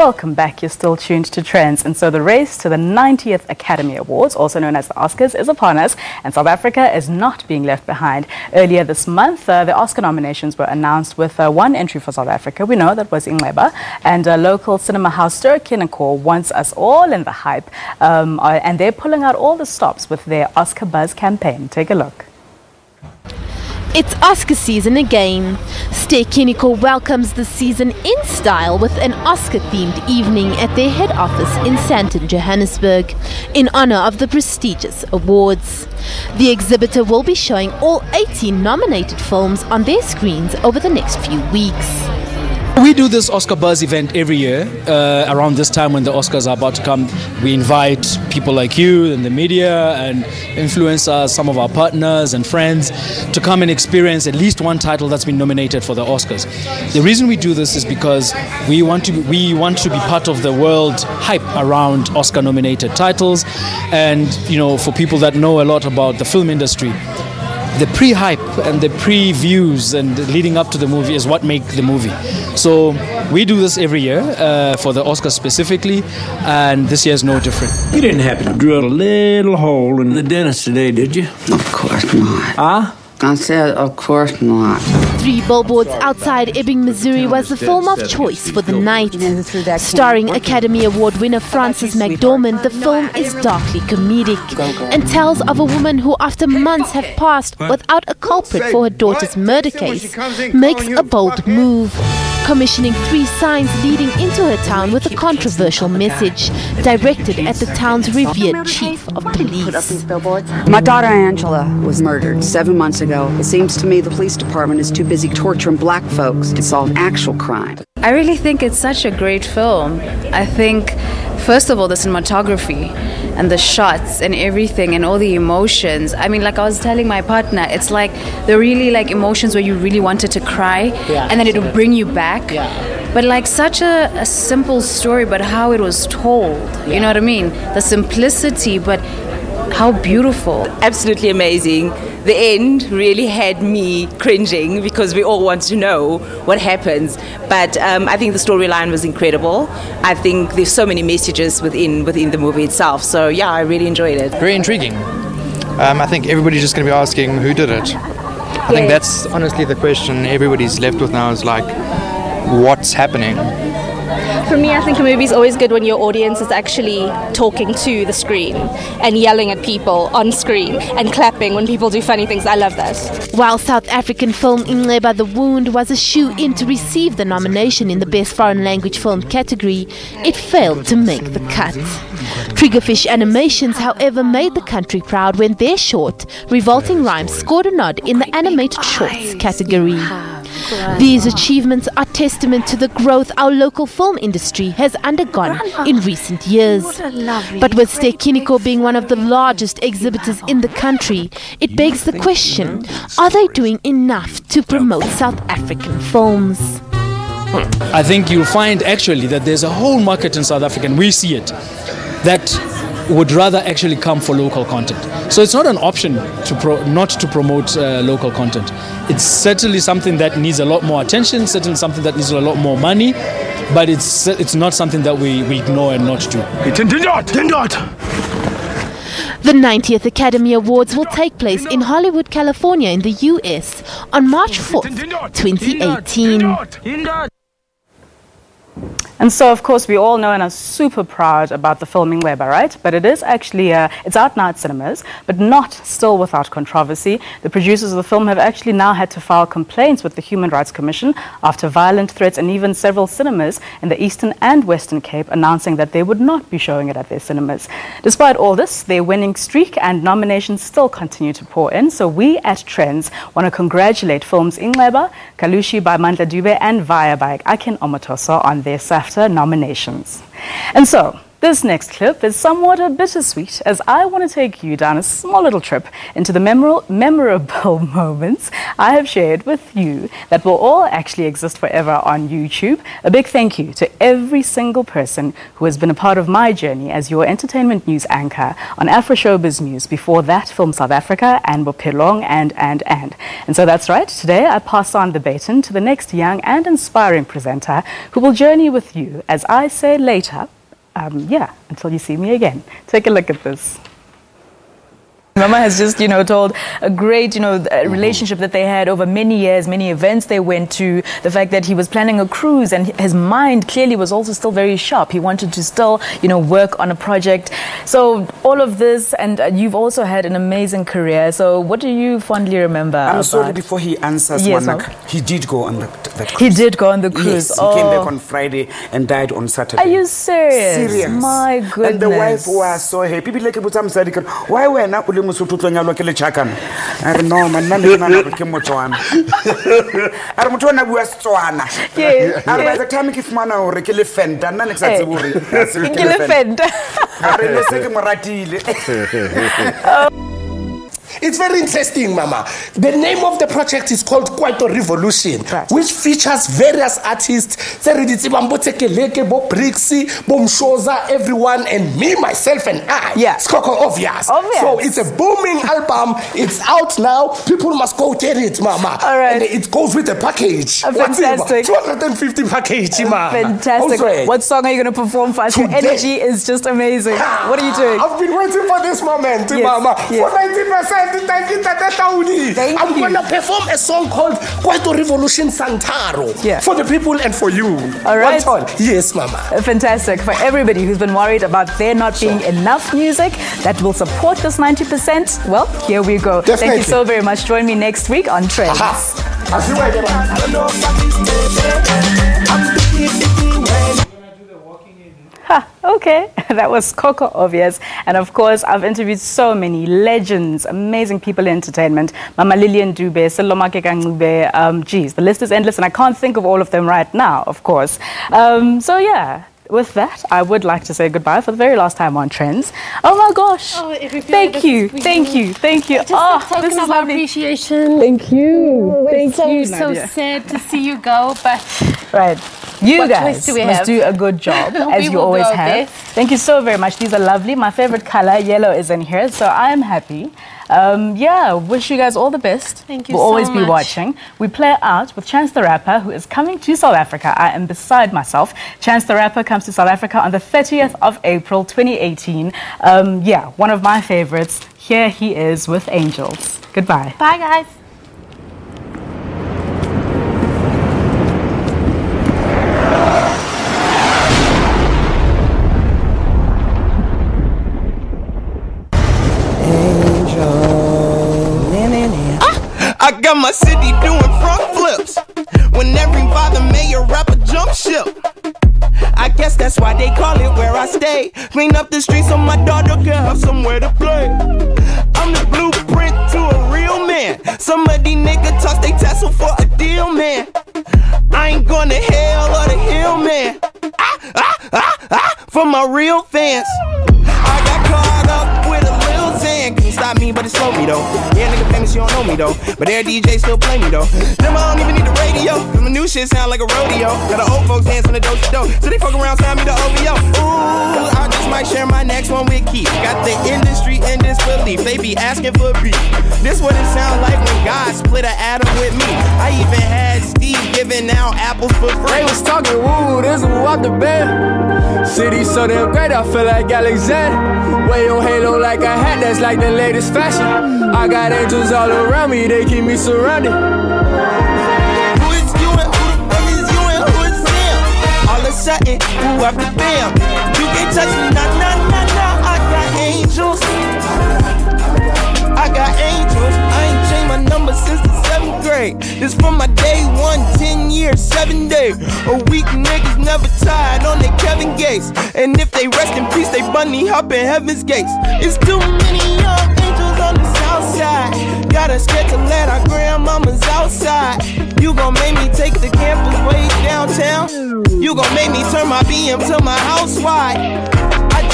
[SPEAKER 1] Welcome back. You're still tuned to Trendz. And so the race to the 90th Academy Awards, also known as the Oscars, is upon us, and South Africa is not being left behind. Earlier this month, the Oscar nominations were announced with one entry for South Africa. We know that was Ingleba, and local cinema house Ster-Kinekor wants us all in the hype, and they're pulling out all the stops with their Oscar Buzz campaign. Take a look.
[SPEAKER 3] It's Oscar season again. Ster-Kinekor welcomes the season in style with an Oscar-themed evening at their head office in Sandton, Johannesburg, in honor of the prestigious awards. The exhibitor will be showing all 18 nominated films on their screens over the next few weeks.
[SPEAKER 5] We do this Oscar Buzz event every year. Around this time when the Oscars are about to come, we invite people like you and the media and influencers, some of our partners and friends, to come and experience at least one title that's been nominated for the Oscars. The reason we do this is because we want to be part of the world hype around Oscar-nominated titles, and for people that know a lot about the film industry, the pre-hype and the previews and leading up to the movie is what make the movie. So we do this every year for the Oscars specifically, and this year is no different.
[SPEAKER 6] You didn't happen to drill a little hole in the dentist today, did you?
[SPEAKER 7] Of course not.
[SPEAKER 6] Huh?
[SPEAKER 7] I said, of course not.
[SPEAKER 3] 3 Billboards Outside Ebbing, Missouri was the film of choice for the night. Starring Academy Award winner Frances McDormand, the film is darkly comedic and tells of a woman who, after months have passed without a culprit for her daughter's murder case, makes a bold move, commissioning 3 signs leading into her town with a controversial message directed at the town's revered chief of police.
[SPEAKER 8] My daughter Angela was murdered 7 months ago. It seems to me the police department is too busy torturing black folks to solve actual crime.
[SPEAKER 9] I really think it's such a great film. I think, first of all, the cinematography and the shots and everything and all the emotions. I mean, like I was telling my partner, it's like they're really like emotions where you really wanted to cry, and then it'll bring you back. But like such a simple story, but how it was told, you know what I mean? The simplicity, but how beautiful.
[SPEAKER 10] Absolutely amazing. The end really had me cringing because we all want to know what happens. But I think the storyline was incredible. I think there's so many messages within the movie itself. So yeah, I really enjoyed it.
[SPEAKER 11] Very intriguing. I think everybody's just going to be asking who did it. I think that's honestly the question everybody's left with now is like, what's happening?
[SPEAKER 13] For me, I think a movie is always good when your audience is actually talking to the screen and yelling at people on screen and clapping when people do funny things. I love that.
[SPEAKER 3] While South African film Ingleba The Wound was a shoe-in to receive the nomination in the Best Foreign Language Film category, it failed to make the cut. Triggerfish Animations, however, made the country proud when their short, Revolting Rhymes, scored a nod in the Animated Shorts category. These achievements are testament to the growth our local film industry has undergone in recent years. But with Ster-Kinekor being one of the largest exhibitors in the country, it begs the question, are they doing enough to promote South African films?
[SPEAKER 5] I think you'll find actually that there's a whole market in South Africa, and we see it, that would rather actually come for local content. So it's not an option to not to promote local content. It's certainly something that needs a lot more attention, certainly something that needs a lot more money, but it's not something that we ignore and not do.
[SPEAKER 3] The 90th Academy Awards will take place in Hollywood, California in the US on March 4th, 2018.
[SPEAKER 1] And so, of course, we all know and are super proud about the film Ingleba, right? But it is actually, it's out now at cinemas, but not still without controversy. The producers of the film have actually now had to file complaints with the Human Rights Commission after violent threats, and even several cinemas in the Eastern and Western Cape announcing that they would not be showing it at their cinemas. Despite all this, their winning streak and nominations still continue to pour in. So we at Trendz want to congratulate films Ingleba, Kalushi by Mandla Dube, and Vaya by Akin Omotoso on their SAFTA nominations. And so, This next clip is somewhat a bittersweet, as I want to take you down a small little trip into the memorable moments I have shared with you that will all actually exist forever on YouTube. A big thank you to every single person who has been a part of my journey as your entertainment news anchor on Afro Showbiz News, before that Film South Africa and Bophelong and so that's right, today I pass on the baton to the next young and inspiring presenter who will journey with you, as I say later, until you see me again. Take a look at this. Mama has just, told a great, relationship that they had over many years, many events they went to, the fact that he was planning a cruise and his mind clearly was also still very sharp. He wanted to still, work on a project. So all of this, and you've also had an amazing career. So what do you fondly remember?
[SPEAKER 4] I'm sorry, before he answers,
[SPEAKER 1] yes,
[SPEAKER 4] he did go on that cruise.
[SPEAKER 1] He did go on the cruise.
[SPEAKER 4] Yes, he came back on Friday and died on Saturday.
[SPEAKER 1] Are you serious?
[SPEAKER 4] Serious.
[SPEAKER 1] My goodness.
[SPEAKER 4] And the wife was so happy. People like why were not I don't know, man. By the time if man or
[SPEAKER 22] It's very interesting, Mama. The name of the project is called Kwaito Revolution, which features various artists, everyone, and me, myself, and I.
[SPEAKER 1] Yeah.
[SPEAKER 22] It's obvious. So it's a booming album. It's out now. People must go get it, Mama.
[SPEAKER 1] All right.
[SPEAKER 22] And it goes with the package.
[SPEAKER 1] Fantastic.
[SPEAKER 22] 250 package, Mama.
[SPEAKER 1] Fantastic. What song are you going to perform for us? Your energy is just amazing. What are you doing?
[SPEAKER 22] I've been waiting for this moment, Mama. For 90%. Thank you. I'm going to perform a song called Kwaito Revolution Santaro for the people and for you.
[SPEAKER 1] All right.
[SPEAKER 22] Yes, Mama.
[SPEAKER 1] Fantastic. For everybody who's been worried about there not being enough music that will support this 90%, well, here we go.
[SPEAKER 22] Definitely.
[SPEAKER 1] Thank you so very much. Join me next week on Trendz. Okay, that was Coco Obvious. And of course, I've interviewed so many legends, amazing people in entertainment. Mama Lillian Dube, Selomake Kangube, geez, the list is endless and I can't think of all of them right now, of course. So yeah, with that, I would like to say goodbye for the very last time on Trendz. Oh my gosh. Thank you. Thank you. This is lovely.
[SPEAKER 14] Appreciation.
[SPEAKER 1] Thank you. Thank you,
[SPEAKER 14] so
[SPEAKER 1] Nadia.
[SPEAKER 14] sad to see you go, but
[SPEAKER 1] right. You
[SPEAKER 14] what
[SPEAKER 1] guys
[SPEAKER 14] do we
[SPEAKER 1] must
[SPEAKER 14] have?
[SPEAKER 1] Do a good job, as you always have. Thank you so very much. These are lovely. My favorite color, yellow, is in here, so I am happy. Wish you guys all the best.
[SPEAKER 14] Thank you
[SPEAKER 1] We'll
[SPEAKER 14] so
[SPEAKER 1] always be
[SPEAKER 14] much.
[SPEAKER 1] watching. We play out with Trendz the Rapper, who is coming to South Africa. I am beside myself. Trendz the Rapper comes to South Africa on the 30th of April, 2018. One of my favorites. Here he is with Angels. Goodbye.
[SPEAKER 14] Bye, guys.
[SPEAKER 15] I got my city doing front flips. When every father mayor rapper jump ship. I guess that's why they call it where I stay. Clean up the streets so my daughter can have somewhere to play. I'm the blueprint to a real man. Some of these niggas toss they tassel for a deal, man. I ain't going to hell or the hill, man. For my real fans. I got caught up with a Lil Xan. Couldn't stop me, but it slowed me though. Yeah, nigga famous, you don't know me though. But their DJ still play me though. Them I don't even need the radio, cause my new shit sound like a rodeo. Got the old folks dancing the dope. So they fuck around, sign me the OVO. Ooh, I just might share my next one with Keith. Got the industry in disbelief. They be asking for beef. This what it sound like when God split an atom with me. I even had Steve giving out apples for free.
[SPEAKER 16] They was talking, woo, this is what the band. City so damn great, I feel like Alexander. Wear your halo like a hat, that's like the latest fashion. I got angels all around me, they keep me surrounded.
[SPEAKER 15] Who is you and who the fuck is you and who is them? All of a sudden, who after bam? You can't touch me, nah. I got angels. I got angels. I ain't changed my number since the 7th grade. This from my day 1, 10 years, 7 days. A week niggas never tired on their Kevin Gates. And if they rest in peace, they bunny hop in heaven's gates. It's too many young angels on the south side. Got us scared to let our grandmamas outside. You gon' make me take the campus way downtown. You gon' make me turn my BM to my house wide. I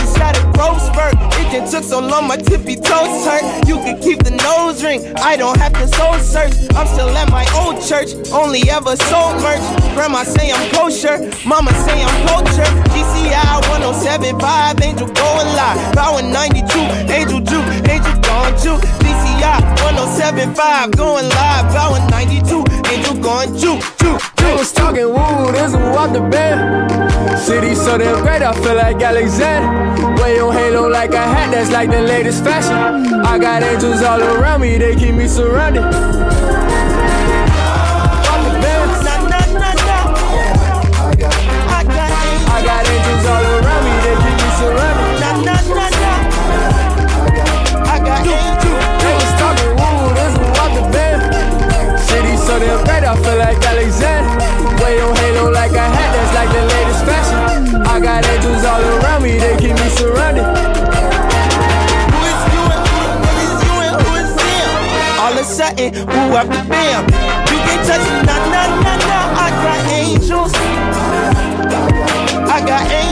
[SPEAKER 15] growth spurt. It can took so long my tippy toes hurt. You can keep the nose ring, I don't have to soul search. I'm still at my old church, only ever sold merch. Grandma say I'm kosher, mama say I'm culture. GCI 107.5, Angel going live. Power 92, Angel Juke, Angel gone juke. GCI 107.5 going live. Power 92, Angel gone juke, juke.
[SPEAKER 16] They was talking woo, this who off the bed. City so damn great, I feel like Alexander. Way on halo like a hat, that's like the latest fashion. I got angels all around me, they keep me surrounded. I got angels all around me, they keep me surrounded. I got angels. They was talking woo, this who off the bed. City so damn great, I feel like Alexander. Way on halo like a hat, that's like the latest fashion. I got angels all around me, they keep me surrounded.
[SPEAKER 15] Who is you and who is them? All of a sudden, who up the bam? You can't touch me, nah. I got angels. I got angels.